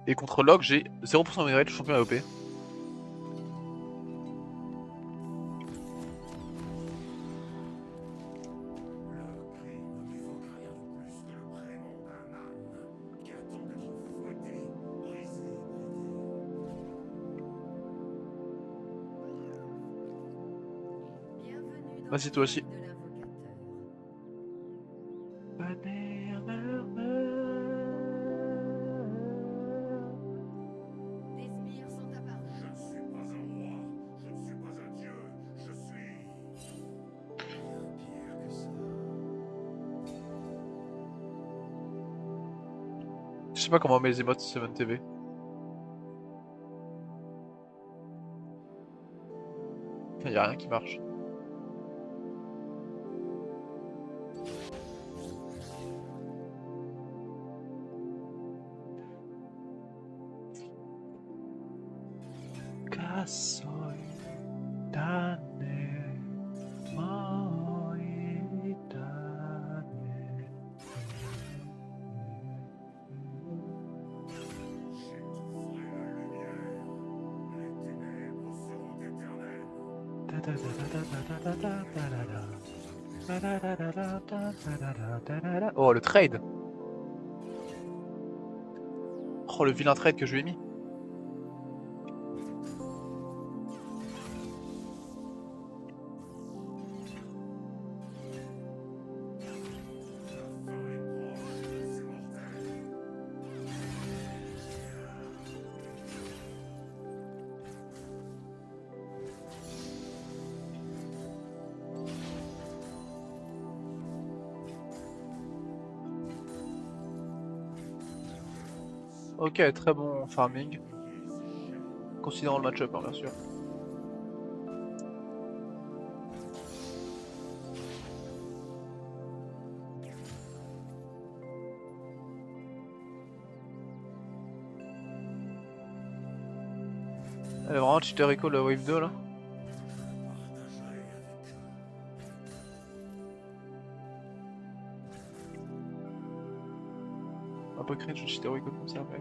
Et contre Log, j'ai 0% win rate, champion AOP. Vas-y, toi aussi. Je sais pas comment on met les emotes sur 7TV. Enfin, y'a rien qui marche. Oh, le trade. Oh, le vilain trade que je lui ai mis. Ok, très bon farming. Considérant le match-up, hein, bien sûr. Elle est vraiment cheater Rico le wave 2 là. Un peu cringe de cheater Rico comme ça, mais.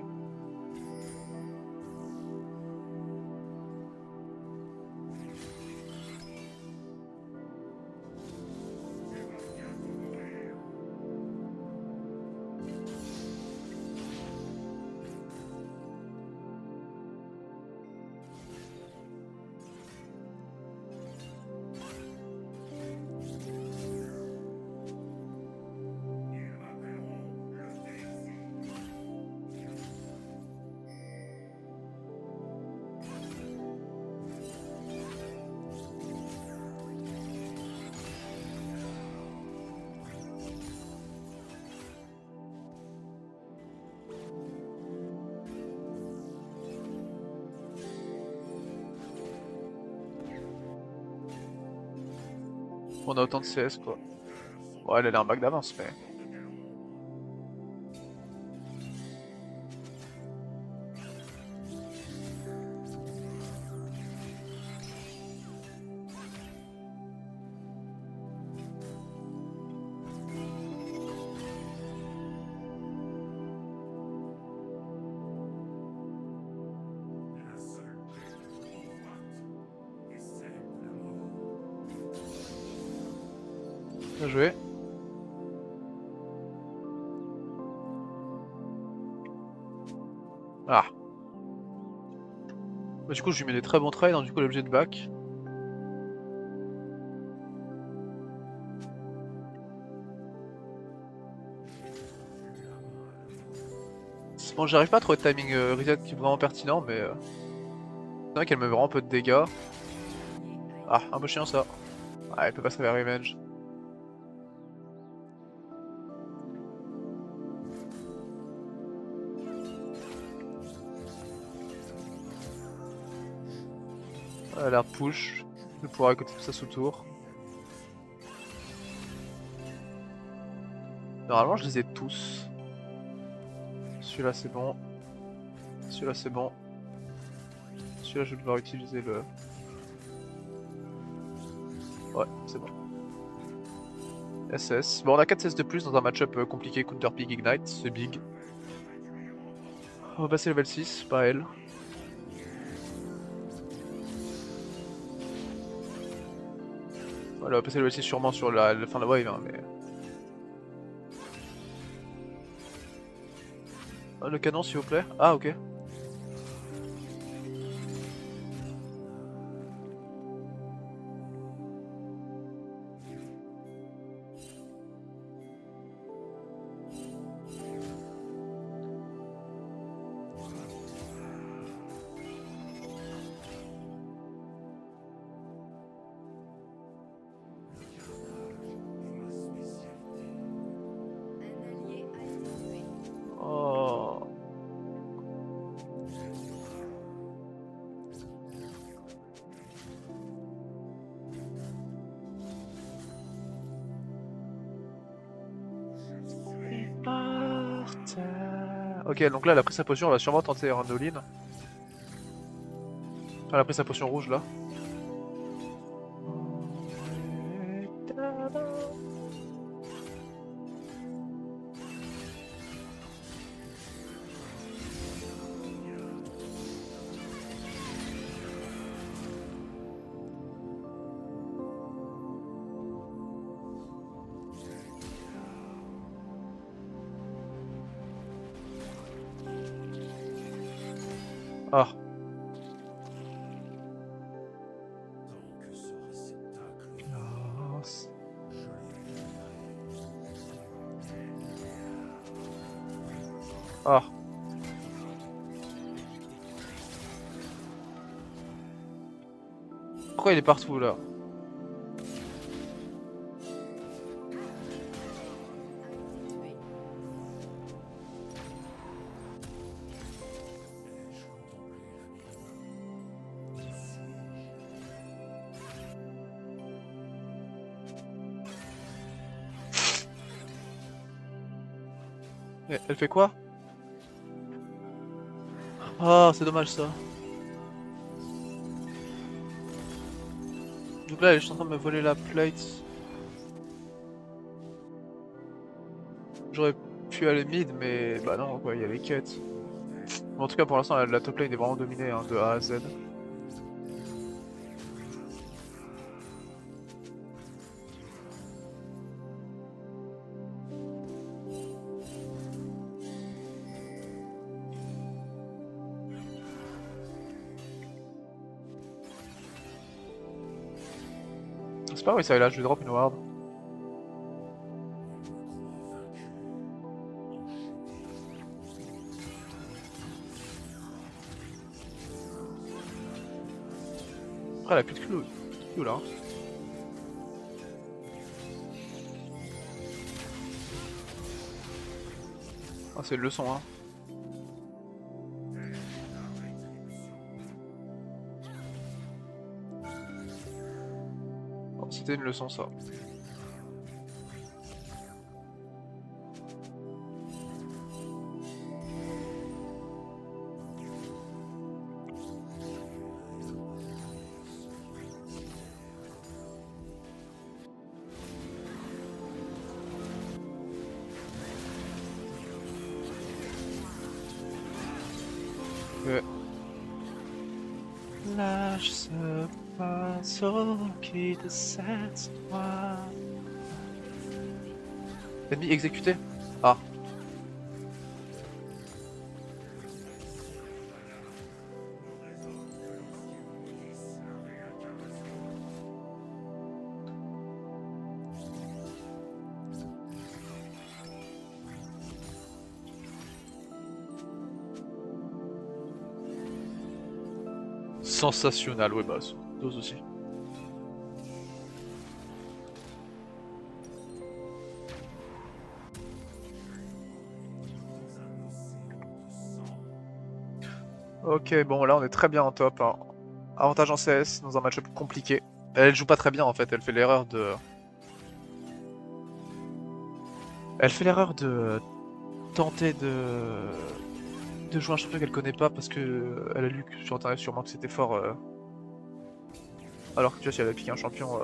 On a autant de CS quoi. Ouais, elle a un bac d'avance, mais. Bien joué. Ah. Bah, du coup, je lui mets des très bons trades, hein, du coup, l'objet de back. Bon, j'arrive pas à trouver de timing reset qui est vraiment pertinent, mais. C'est vrai qu'elle me met vraiment peu de dégâts. Ah, un beau chien ça. Ah, elle peut pas se faire revenge. Elle a l'air de push. Je vais pouvoir écouter tout ça sous tour. Normalement, je les ai tous. Celui-là, c'est bon. Celui-là, c'est bon. Celui-là, je vais devoir utiliser le. Ouais, c'est bon. SS. Bon, on a 4 CS de plus dans un match-up compliqué Counter Pig Ignite, c'est big. On va passer level 6, pas elle. Voilà, on va passer level 6 sûrement sur la fin de la wave, hein, mais... Le canon s'il vous plaît. Ah ok. Oh. Ok, donc là elle a pris sa potion, on va sûrement tenter un all-in. Elle a pris sa potion rouge là. Ah. Ah. Pourquoi il est partout là? Elle fait quoi? Ah, c'est dommage ça. Donc là elle est juste en train de me voler la plate. J'aurais pu aller mid mais bah non quoi, il y a les quêtes. Bon, en tout cas pour l'instant la top lane est vraiment dominée hein, de A à Z. C'est pas vrai ça, là je vais drop une ward. Après elle a plus de clous là. Hein. Ah c'est une leçon hein. Bon, c'était une leçon ça. Lâche ce pinceau qui te cette toi. Ennemi exécuté. Ah. Sensationnel, ouais bah, dose aussi. Ok, bon là on est très bien en top. Hein. Avantage en CS dans un match-up compliqué. Elle joue pas très bien en fait, elle fait l'erreur de... Elle fait l'erreur de tenter de jouer un champion qu'elle connaît pas parce que elle a lu sur internet sûrement que c'était fort. Alors que tu vois si elle avait piqué un champion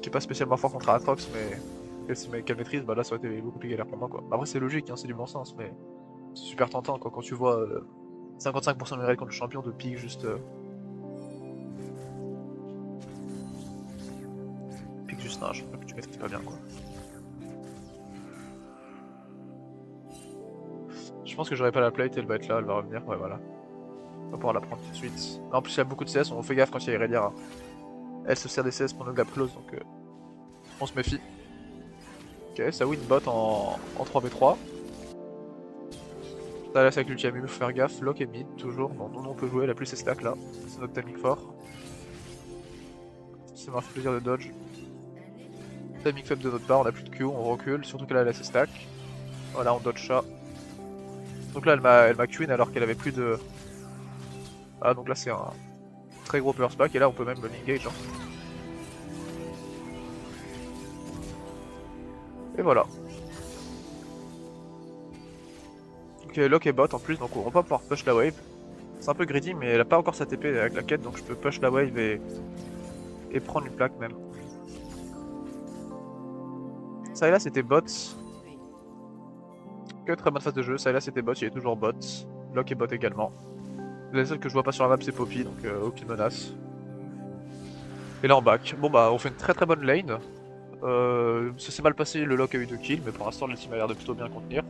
qui est pas spécialement fort contre Aatrox mais qu'elle maîtrise, bah là ça aurait été beaucoup plus galère pour moi quoi. Après c'est logique, hein, c'est du bon sens mais... C'est super tentant quoi, quand tu vois 55% de raid contre le champion de pique juste... pique juste un champion que tu maîtrises pas bien quoi. Je pense que j'aurai pas la plate, elle va être là, elle va revenir, ouais voilà. On va pouvoir la prendre tout de suite. En plus il y a beaucoup de CS, on fait gaffe quand il y a Irelia. Elle se sert des CS pour nos gap close donc on se méfie. Ok, ça win bot en 3v3. Ça laisse avec l'ultime, il faut faire gaffe. Lock et mid, toujours. Bon, nous on peut jouer, la plus c'est stack là. C'est notre timing fort. Ça m'a fait plaisir de dodge. Timing faible de notre part, on a plus de Q, on recule. Surtout qu'elle a laissé stack. Voilà, on dodge ça. Donc là elle m'a Q alors qu'elle avait plus de... Ah donc là c'est un très gros power spack et là on peut même l'engage. Hein. Et voilà. Ok, lock et bot en plus, donc on va pas pouvoir push la wave. C'est un peu greedy, mais elle a pas encore sa TP avec la quête, donc je peux push la wave et prendre une plaque même. Ça et là c'était bot. Que très bonne phase de jeu, ça et là c'était bot, il est toujours bot. Lock et bot également. La seule que je vois pas sur la map c'est Poppy, donc aucune menace. Et là en back. Bon bah on fait une très bonne lane. Ça s'est mal passé, le lock a eu 2 kills, mais pour l'instant le team a l'air de plutôt bien contenir.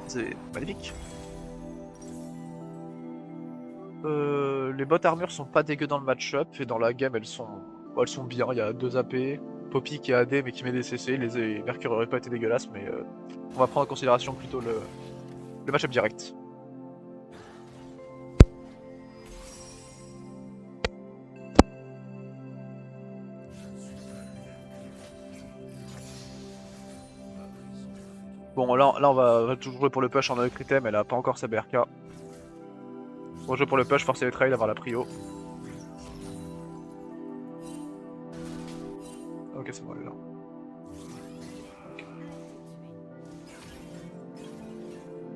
C'est magnifique. Les bots armures sont pas dégueu dans le match-up, et dans la game elles sont bien, il y a 2 AP, Poppy qui est AD mais qui met des CC, les Mercure auraient pas été dégueulasses, mais on va prendre en considération plutôt le match-up direct. Bon là on va toujours jouer pour le push en avec item, elle a pas encore sa BRK. On va jouer pour le push, forcer les trails, avoir la prio. Ok c'est bon elle est là. Okay.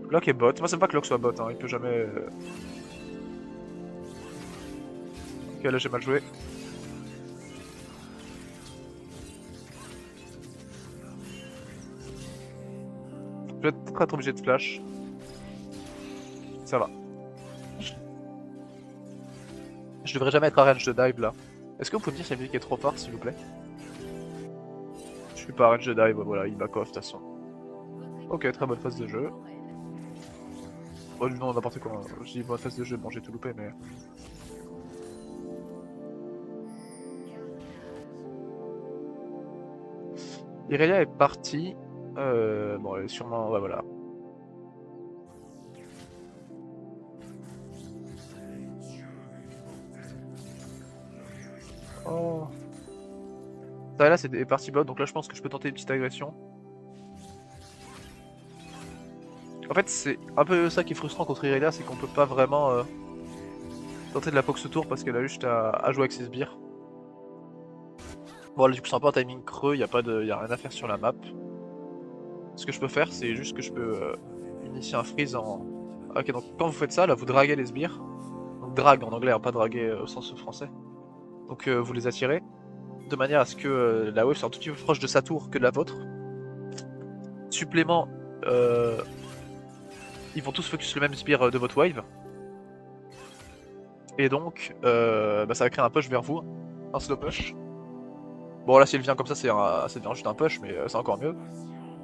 Lock est bot, moi c'est pas que Lock soit bot, hein. Il peut jamais... Ok là j'ai mal joué. Je vais peut-être être obligé de flash. Ça va. Je devrais jamais être à range de dive là. Est-ce que vous pouvez me dire si la musique est trop forte s'il vous plaît? Je suis pas à range de dive, voilà, il back off de toute façon. Ok, très bonne phase de jeu. Oh non, n'importe quoi, je dis bonne phase de jeu, bon j'ai tout loupé mais... Irelia est partie. Bon elle est sûrement... ouais voilà. Oh. Ça là c'est parti bot, donc là je pense que je peux tenter une petite agression. En fait c'est un peu ça qui est frustrant contre Irelia, c'est qu'on peut pas vraiment tenter de la poke ce tour parce qu'elle a juste à jouer avec ses sbires. Bon là du coup c'est un peu un timing creux, y a rien à faire sur la map. Ce que je peux faire c'est juste que je peux initier un freeze en... Ok donc quand vous faites ça là vous draguez les sbires. Donc drag en anglais, hein, pas draguer au sens français. Donc vous les attirez de manière à ce que la wave soit un tout petit peu plus proche de sa tour que de la vôtre. Supplément, ils vont tous focus le même sbire de votre wave. Et donc bah, ça va créer un push vers vous, un slow push. Bon là si elle vient comme ça, ça devient juste un push, mais c'est encore mieux.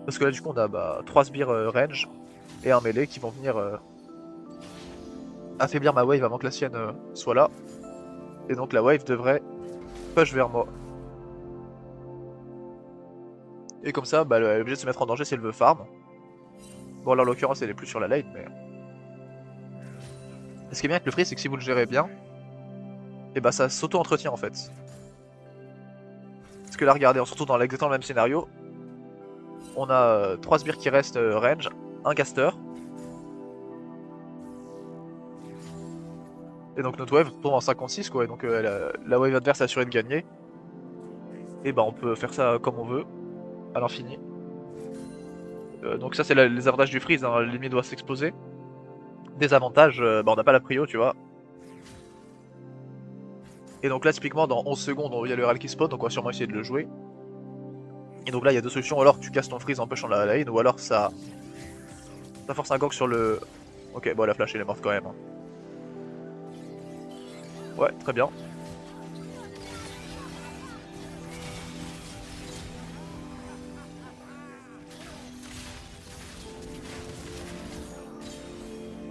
Parce que là du coup on a 3 sbires range et un melee qui vont venir affaiblir ma wave avant que la sienne soit là. Et donc la wave devrait push vers moi. Et comme ça, bah, elle est obligée de se mettre en danger si elle veut farm. Bon là en l'occurrence elle est plus sur la lane, mais... Et ce qui est bien avec le free, c'est que si vous le gérez bien, et bah ça s'auto-entretient en fait. Parce que là regardez, surtout dans exactement le même scénario, on a 3 sbires qui restent range, un caster. Et donc notre wave tombe en 56 quoi, et donc la wave adverse est assurée de gagner. Et bah on peut faire ça comme on veut, à l'infini. Donc ça c'est les avantages du freeze, hein. L'ennemi doit s'exposer. Désavantage, bah on n'a pas la prio tu vois. Et donc là typiquement dans 11 secondes il y a le RL qui spawn, donc on va sûrement essayer de le jouer. Et donc là il y a deux solutions, ou alors tu casses ton freeze en pushant la lane, ou alors ça Ça force un gank sur le... Ok, bon la flash elle est morte quand même. Hein. Ouais, très bien.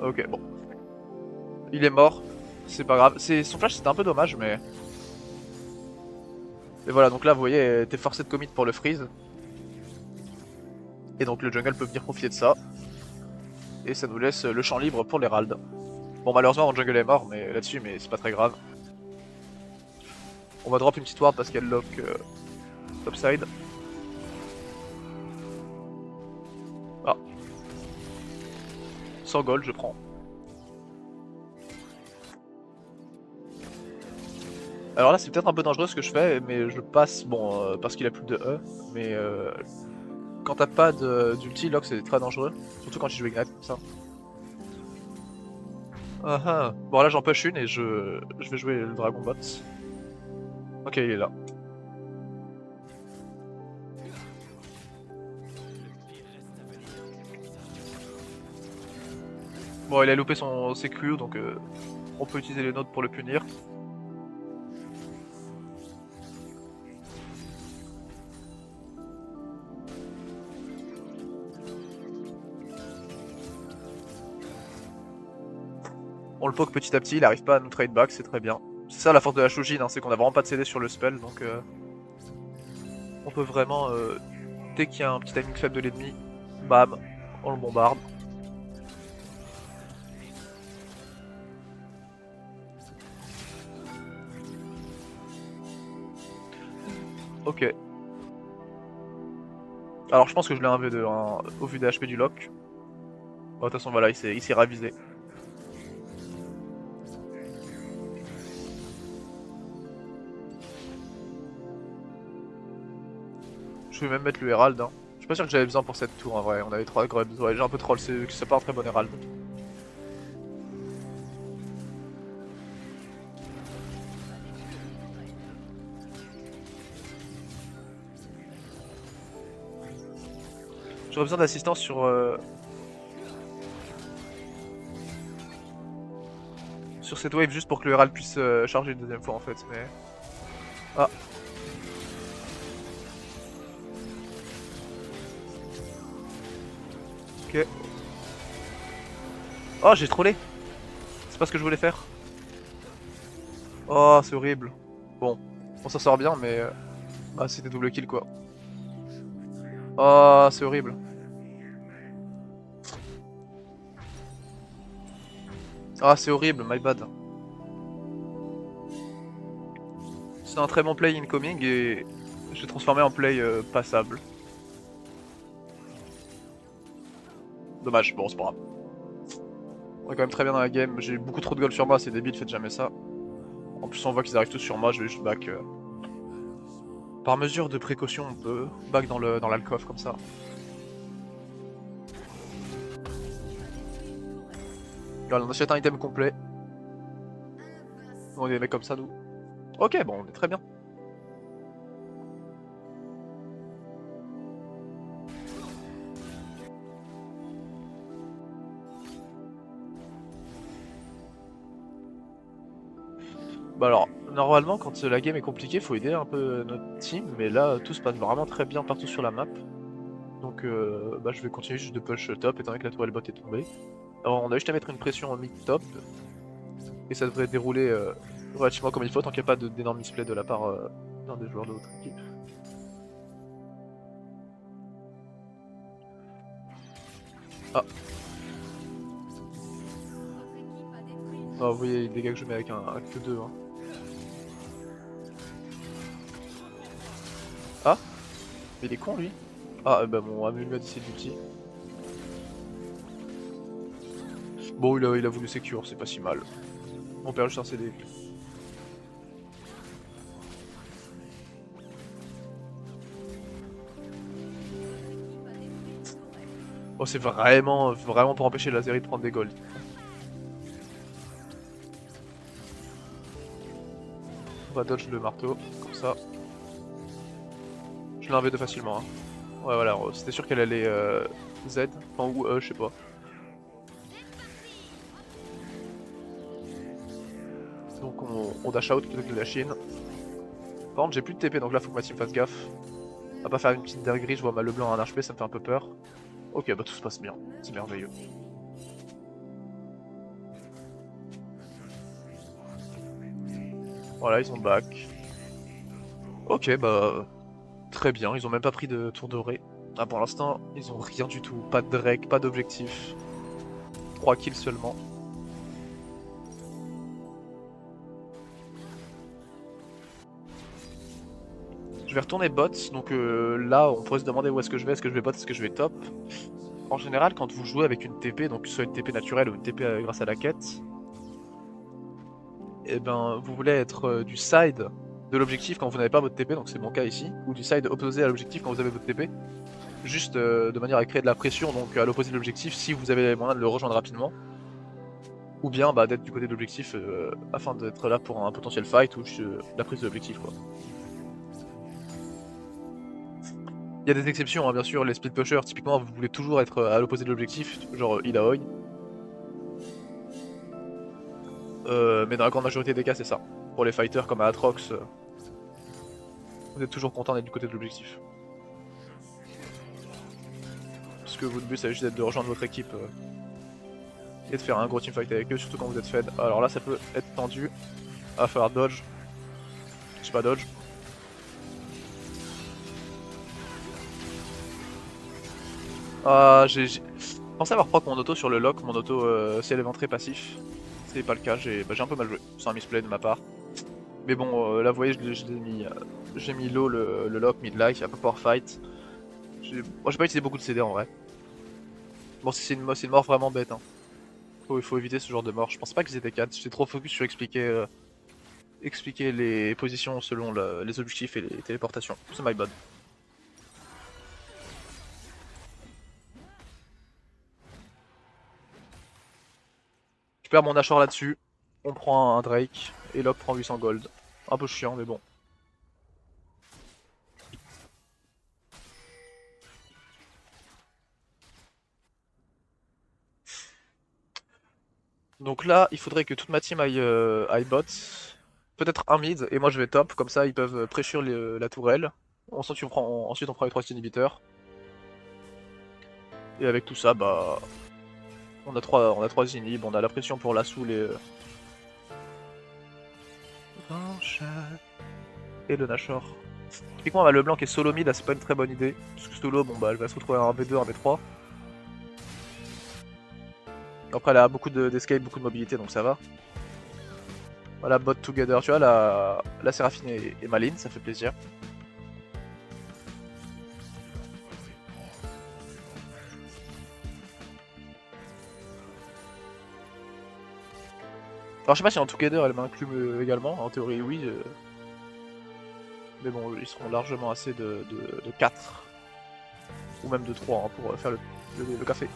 Ok, bon. Il est mort. C'est pas grave. Son flash c'était un peu dommage, mais... Et voilà, donc là vous voyez, t'es forcé de commit pour le freeze. Et donc le jungle peut venir profiter de ça. Et ça nous laisse le champ libre pour l'Herald. Bon malheureusement mon jungle est mort mais là-dessus, mais c'est pas très grave. On va drop une petite ward parce qu'elle lock topside. Ah. 100 gold je prends. Alors là c'est peut-être un peu dangereux ce que je fais, mais je passe, bon, parce qu'il a plus de E, mais quand t'as pas d'ulti, lock c'est très dangereux, surtout quand tu joues Ignite comme ça. Ah ah. Bon là j'en push une et je vais jouer le Dragon Bot. Ok il est là. Bon il a loupé ses Q donc on peut utiliser les notes pour le punir. On le poke petit à petit, il arrive pas à nous trade back, c'est très bien. C'est ça la force de la Shujin, hein, c'est qu'on a vraiment pas de CD sur le spell, donc on peut vraiment, dès qu'il y a un petit timing faible de l'ennemi, bam, on le bombarde. Ok. Alors je pense que je l'ai 1v2 hein, au vu des HP du lock. De toute façon voilà, il s'est ravisé. Je vais même mettre le Herald. Hein. Je suis pas sûr que j'avais besoin pour cette tour en vrai. On avait 3 grubs. Ouais, j'ai un peu troll, c'est pas un très bon Herald. J'aurais besoin d'assistance sur cette wave juste pour que le Herald puisse charger une deuxième fois en fait. Mais... Ah. Ok. Oh j'ai trollé. C'est pas ce que je voulais faire. Oh c'est horrible. Bon, on s'en sort bien mais... Ah c'était double kill quoi. Oh c'est horrible. Ah c'est horrible, my bad. C'est un très bon play incoming et je l'ai transformé en play passable. Dommage, bon c'est pas grave. On est quand même très bien dans la game, j'ai beaucoup trop de gold sur moi, c'est débile, faites jamais ça. En plus on voit qu'ils arrivent tous sur moi, je vais juste back. Par mesure de précaution, on peut back dans l'alcove comme ça. Là on achète un item complet. On est des mecs comme ça nous. Ok bon on est très bien. Bah alors, normalement quand la game est compliquée, faut aider un peu notre team, mais là tout se passe vraiment très bien partout sur la map. Donc bah, je vais continuer juste de push top étant donné que la toile bot est tombée. Alors on a juste à mettre une pression en mid top, et ça devrait dérouler relativement comme il faut tant qu'il n'y a pas d'énorme misplay de la part d'un des joueurs de votre équipe. Ah. Ah vous voyez les dégâts que je mets avec un Q2 hein. Ah. Mais il est con lui. Ah bah mon Amu lui a décidé d'ulti. Bon il a voulu secure, c'est pas si mal. On perd juste un CD. Oh c'est vraiment pour empêcher la série de prendre des golds. On va dodge le marteau, comme ça. Je l'ai 1v2 facilement. Hein. Ouais voilà, c'était sûr qu'elle allait Z, enfin ou E, je sais pas. Donc on dash out plutôt que de dash in. Par contre j'ai plus de TP donc là faut que ma team fasse gaffe. On va pas faire une petite dinguerie, je vois ma Leblanc à un HP, ça me fait un peu peur. Ok bah tout se passe bien, c'est merveilleux. Voilà ils ont back. Ok bah très bien, ils ont même pas pris de tour doré. Ah pour l'instant ils ont rien du tout, pas de Drake, pas d'objectif. 3 kills seulement. Je vais retourner bot, donc là on pourrait se demander où est-ce que je vais bot, est-ce que je vais top. En général quand vous jouez avec une TP, donc soit une TP naturelle ou une TP grâce à la quête, et ben vous voulez être du side de l'objectif quand vous n'avez pas votre TP, donc c'est mon cas ici, ou du side opposé à l'objectif quand vous avez votre TP, juste de manière à créer de la pression donc à l'opposé de l'objectif si vous avez moyen de le rejoindre rapidement, ou bien bah, d'être du côté de l'objectif afin d'être là pour un potentiel fight ou juste la prise de l'objectif quoi. Il y a des exceptions, hein, bien sûr, les split pushers, typiquement vous voulez toujours être à l'opposé de l'objectif, genre Ilaoi. Mais dans la grande majorité des cas c'est ça. Pour les fighters comme à Atrox, vous êtes toujours content d'être du côté de l'objectif. Parce que votre but c'est juste de rejoindre votre équipe et de faire un gros teamfight avec eux, surtout quand vous êtes fed. Alors là ça peut être tendu, à falloir dodge. Je sais pas dodge. Ah j'ai pensé avoir proc mon auto sur le lock, mon auto ciel éventré passif. C'est pas le cas, j'ai un peu mal joué, c'est un misplay de ma part. Mais bon là vous voyez j'ai mis low le lock, mid-life, un peu power fight. Moi j'ai pas utilisé beaucoup de CD en vrai. Bon c'est une mort vraiment bête hein. Il faut éviter ce genre de mort. Je pense pas qu'ils étaient 4. J'étais trop focus sur expliquer les positions selon les objectifs et les téléportations. C'est my bad. Je perds mon Nashor là-dessus. On prend un Drake. Et Locke prend 800 gold. Un peu chiant mais bon. Donc là, il faudrait que toute ma team aille bot. Peut-être un mid, et moi je vais top, comme ça ils peuvent pressure la tourelle. Ensuite on prend les 3 inhibiteurs. Et avec tout ça, bah... on a 3 inhibs, on a la pression pour la soul et le Nashor. Typiquement, bah, le blanc qui est solo mid, c'est pas une très bonne idée. Parce que solo, bon bah elle va se retrouver à un V2, un V3. Après elle a beaucoup d'escape, beaucoup de mobilité, donc ça va. Voilà, bot together, tu vois, la Séraphine est maline, ça fait plaisir. Alors je sais pas si en together elle m'inclut également, en théorie oui. Mais bon, ils seront largement assez de 4. Ou même de 3 hein, pour faire le café.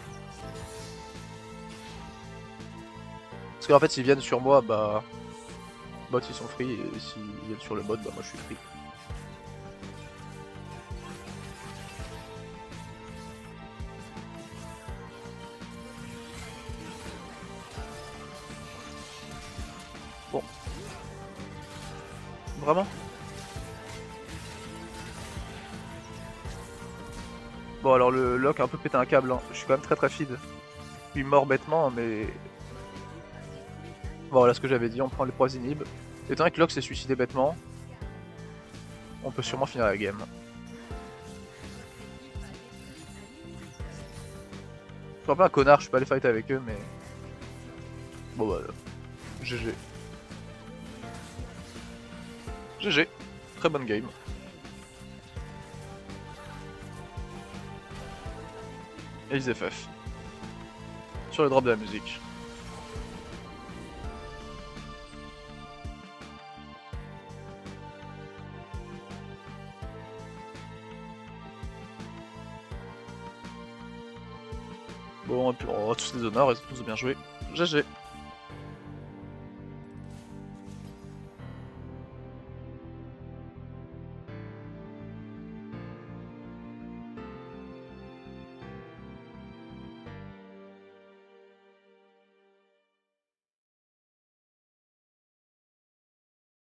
Parce qu'en fait s'ils viennent sur moi, bah... Bot ils sont free, et s'ils viennent sur le bot, bah moi je suis free. Bon. Vraiment? Bon alors le lock a un peu pété un câble, hein. Je suis quand même très feed. Je suis mort bêtement, mais... Bon, voilà ce que j'avais dit, on prend les 3 inhibs. Étant donné que Locke s'est suicidé bêtement, on peut sûrement finir la game. Je suis un peu un connard, je suis pas allé fight avec eux, mais... Bon bah... GG. GG. Très bonne game. Et ils FF. Sur le drop de la musique. Bon, et puis on aura tous les honneurs, ils ont tous bien joué. GG.